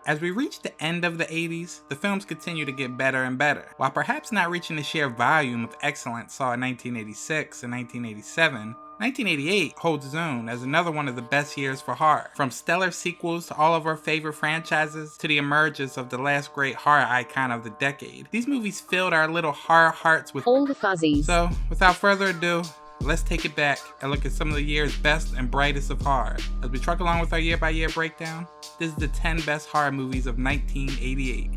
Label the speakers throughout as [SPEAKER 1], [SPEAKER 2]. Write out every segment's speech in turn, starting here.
[SPEAKER 1] As we reach the end of the 80s, the films continue to get better and better. While perhaps not reaching the sheer volume of excellence saw in 1986 and 1987, 1988 holds its own as another one of the best years for horror. From stellar sequels to all of our favorite franchises to the emergence of the last great horror icon of the decade, these movies filled our little horror hearts with
[SPEAKER 2] all the fuzzies.
[SPEAKER 1] So, without further ado, let's take it back and look at some of the year's best and brightest of horror. As we truck along with our year-by-year breakdown, this is the 10 best horror movies of 1988.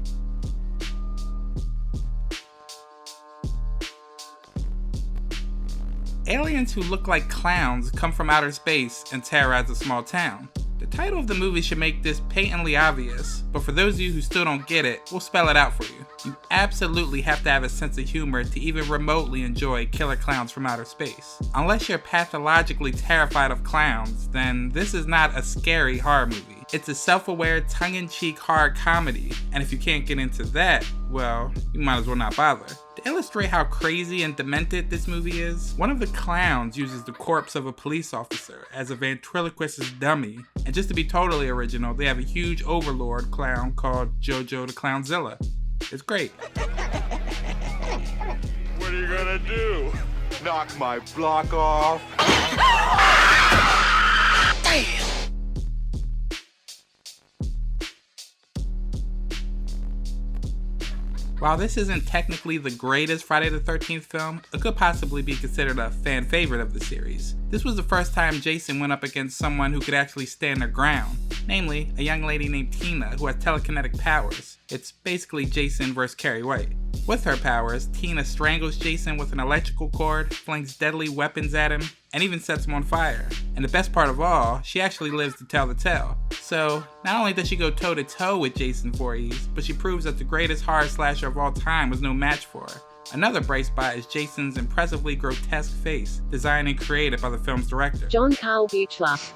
[SPEAKER 1] Aliens who look like clowns come from outer space and terrorize a small town. The title of the movie should make this patently obvious, but for those of you who still don't get it, we'll spell it out for you. You absolutely have to have a sense of humor to even remotely enjoy killer clowns from outer space. Unless you're pathologically terrified of clowns, then this is not a scary horror movie. It's a self-aware, tongue-in-cheek horror comedy, and if you can't get into that, well, you might as well not bother. To illustrate how crazy and demented this movie is, one of the clowns uses the corpse of a police officer as a ventriloquist's dummy, and just to be totally original, they have a huge overlord clown called Jojo the Clownzilla. It's great.
[SPEAKER 3] What are you gonna do? Knock my block off?
[SPEAKER 1] Damn! While this isn't technically the greatest Friday the 13th film, it could possibly be considered a fan favorite of the series. This was the first time Jason went up against someone who could actually stand their ground, namely a young lady named Tina who has telekinetic powers. It's basically Jason vs. Carrie White. With her powers, Tina strangles Jason with an electrical cord, flings deadly weapons at him, and even sets him on fire. And the best part of all, she actually lives to tell the tale. So, not only does she go toe-to-toe with Jason Voorhees, but she proves that the greatest horror slasher of all time was no match for her. Another bright spot is Jason's impressively grotesque face, designed and created by the film's director,
[SPEAKER 2] John Carl Buechler.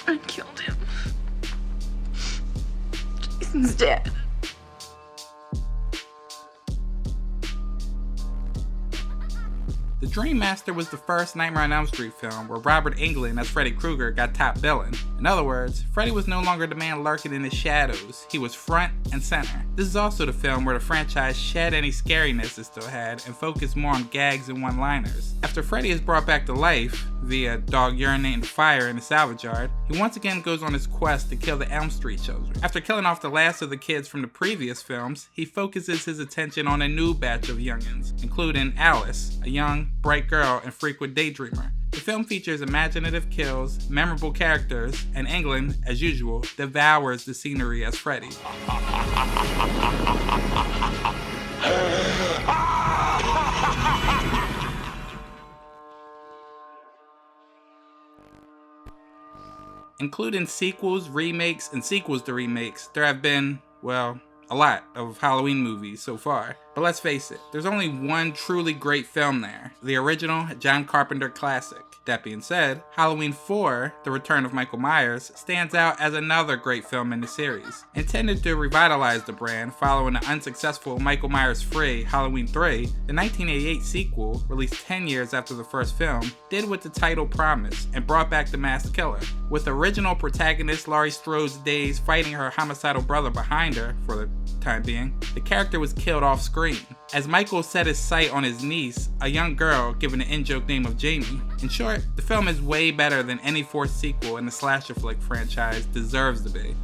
[SPEAKER 4] I killed him. Jason's dead.
[SPEAKER 1] The Dream Master was the first Nightmare on Elm Street film where Robert Englund as Freddy Krueger got top billing. In other words, Freddy was no longer the man lurking in the shadows, he was front and center. This is also the film where the franchise shed any scariness it still had and focused more on gags and one-liners. After Freddy is brought back to life, via dog urinating fire in the salvage yard, he once again goes on his quest to kill the Elm Street children. After killing off the last of the kids from the previous films, he focuses his attention on a new batch of youngins, including Alice, a young, bright girl and frequent daydreamer. The film features imaginative kills, memorable characters, and Englund, as usual, devours the scenery as Freddy. Including sequels, remakes, and sequels to remakes, there have been, well, a lot of Halloween movies so far. But let's face it, there's only one truly great film there, the original John Carpenter classic. That being said, Halloween 4, The Return of Michael Myers, stands out as another great film in the series. Intended to revitalize the brand following the unsuccessful Michael Myers Free Halloween 3, the 1988 sequel, released 10 years after the first film, did what the title promised and brought back the masked killer. With original protagonist Laurie Strode's days fighting her homicidal brother behind her, for the time being, the character was killed off screen. As Michael set his sight on his niece, a young girl given the in-joke name of Jamie. In short, the film is way better than any fourth sequel in the slasher flick franchise deserves to be.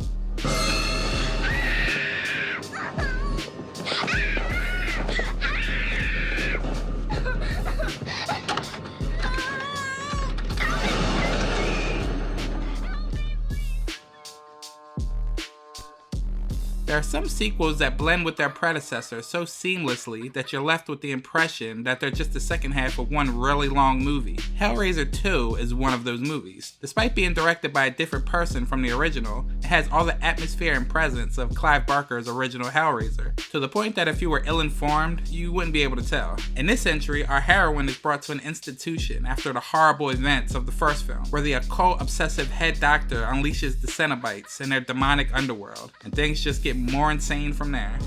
[SPEAKER 1] There are some sequels that blend with their predecessor so seamlessly that you're left with the impression that they're just the second half of one really long movie. Hellraiser II is one of those movies. Despite being directed by a different person from the original, it has all the atmosphere and presence of Clive Barker's original Hellraiser, to the point that if you were ill-informed, you wouldn't be able to tell. In this entry, our heroine is brought to an institution after the horrible events of the first film, where the occult obsessive head doctor unleashes the Cenobites in their demonic underworld, and things just get more insane from there.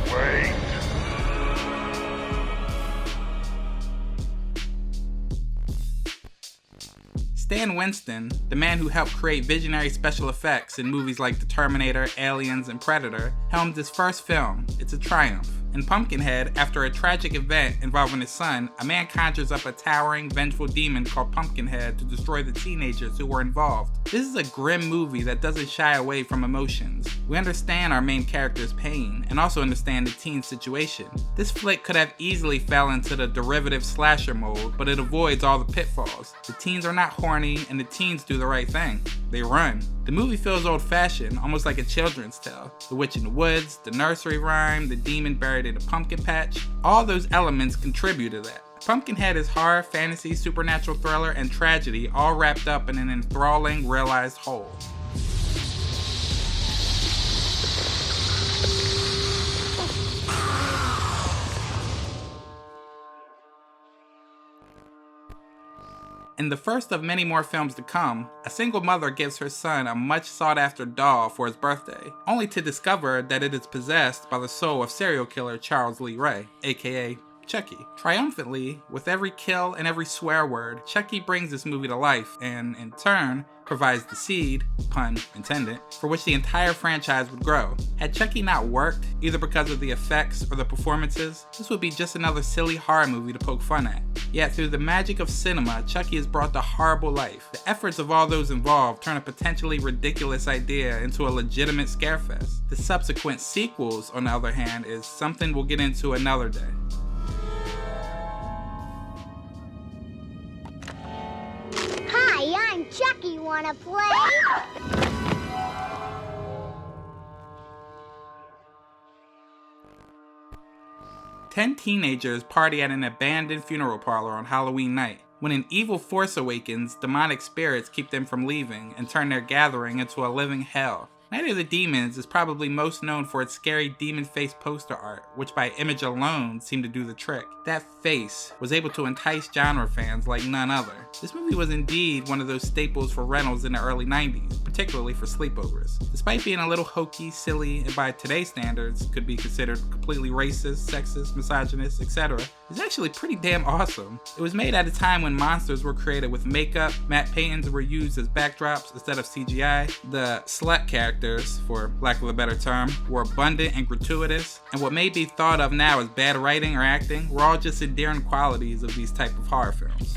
[SPEAKER 3] Wait.
[SPEAKER 1] Stan Winston, the man who helped create visionary special effects in movies like The Terminator, Aliens, and Predator, helmed his first film. It's a triumph. In Pumpkinhead, after a tragic event involving his son, a man conjures up a towering, vengeful demon called Pumpkinhead to destroy the teenagers who were involved. This is a grim movie that doesn't shy away from emotions. We understand our main character's pain, and also understand the teen's situation. This flick could have easily fell into the derivative slasher mold, but it avoids all the pitfalls. The teens are not horny, and the teens do the right thing. They run. The movie feels old-fashioned, almost like a children's tale. The witch in the woods, the nursery rhyme, the demon buried in a pumpkin patch, all those elements contribute to that. Pumpkinhead is horror, fantasy, supernatural thriller, and tragedy all wrapped up in an enthralling, realized whole. In the first of many more films to come, a single mother gives her son a much sought-after doll for his birthday, only to discover that it is possessed by the soul of serial killer Charles Lee Ray, aka Chucky. Triumphantly, with every kill and every swear word, Chucky brings this movie to life and, in turn, provides the seed, pun intended, for which the entire franchise would grow. Had Chucky not worked, either because of the effects or the performances, this would be just another silly horror movie to poke fun at. Yet through the magic of cinema, Chucky has brought to horrible life. The efforts of all those involved turn a potentially ridiculous idea into a legitimate scarefest. The subsequent sequels, on the other hand, is something we'll get into another day.
[SPEAKER 2] Hi, I'm Chucky. Wanna play?
[SPEAKER 1] 10 teenagers party at an abandoned funeral parlor on Halloween night. When an evil force awakens, demonic spirits keep them from leaving and turn their gathering into a living hell. Night of the Demons is probably most known for its scary demon-faced poster art, which by image alone seemed to do the trick. That face was able to entice genre fans like none other. This movie was indeed one of those staples for rentals in the early 90s, particularly for sleepovers. Despite being a little hokey, silly, and by today's standards could be considered completely racist, sexist, misogynist, etc., it's actually pretty damn awesome. It was made at a time when monsters were created with makeup, matte paintings were used as backdrops instead of CGI, the slut characters, for lack of a better term, were abundant and gratuitous, and what may be thought of now as bad writing or acting were all just endearing qualities of these type of horror films.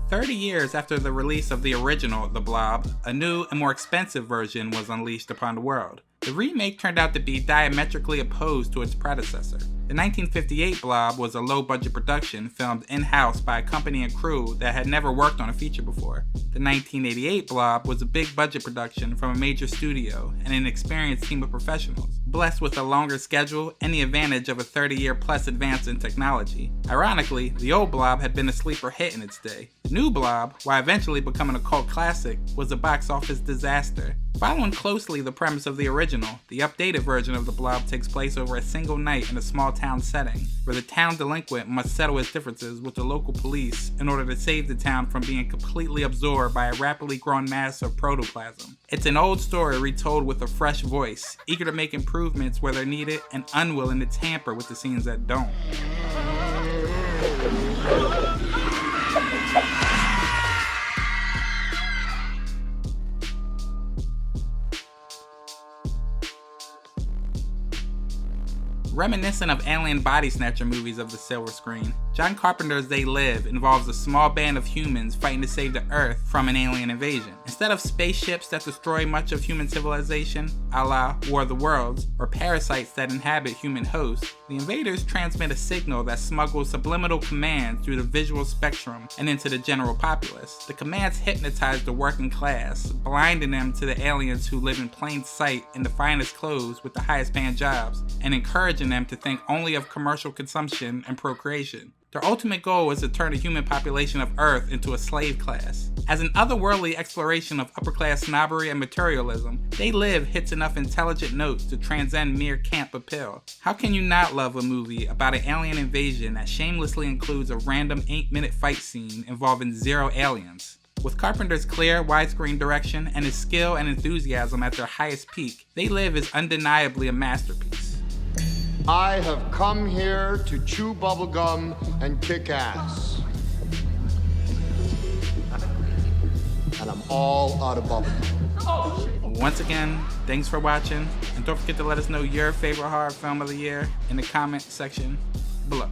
[SPEAKER 1] "30 years after the release of the original The Blob, a new and more expensive version was unleashed upon the world. The remake turned out to be diametrically opposed to its predecessor. The 1958 Blob was a low-budget production filmed in-house by a company and crew that had never worked on a feature before. The 1988 Blob was a big-budget production from a major studio and an experienced team of professionals, blessed with a longer schedule and the advantage of a 30-year-plus advance in technology. Ironically, the old Blob had been a sleeper hit in its day. The new Blob, while eventually becoming a cult classic, was a box office disaster. Following closely the premise of the original, the updated version of the Blob takes place over a single night in a small town setting, where the town delinquent must settle his differences with the local police in order to save the town from being completely absorbed by a rapidly growing mass of protoplasm. It's an old story retold with a fresh voice, eager to make improvements where they're needed and unwilling to tamper with the scenes that don't. Reminiscent of alien body snatcher movies of the silver screen, John Carpenter's They Live involves a small band of humans fighting to save the Earth from an alien invasion. Instead of spaceships that destroy much of human civilization, a la War of the Worlds, or parasites that inhabit human hosts, the invaders transmit a signal that smuggles subliminal commands through the visual spectrum and into the general populace. The commands hypnotize the working class, blinding them to the aliens who live in plain sight in the finest clothes with the highest paying jobs, and encouraging them to think only of commercial consumption and procreation. Their ultimate goal is to turn the human population of Earth into a slave class. As an otherworldly exploration of upper-class snobbery and materialism, They Live hits enough intelligent notes to transcend mere camp appeal. How can you not love a movie about an alien invasion that shamelessly includes a random 8-minute fight scene involving 0 aliens? With Carpenter's clear, widescreen direction and his skill and enthusiasm at their highest peak, They Live is undeniably a masterpiece.
[SPEAKER 5] I have come here to chew bubblegum and kick ass. And I'm all out of bubblegum.
[SPEAKER 1] Once again, thanks for watching, and don't forget to let us know your favorite horror film of the year in the comment section below.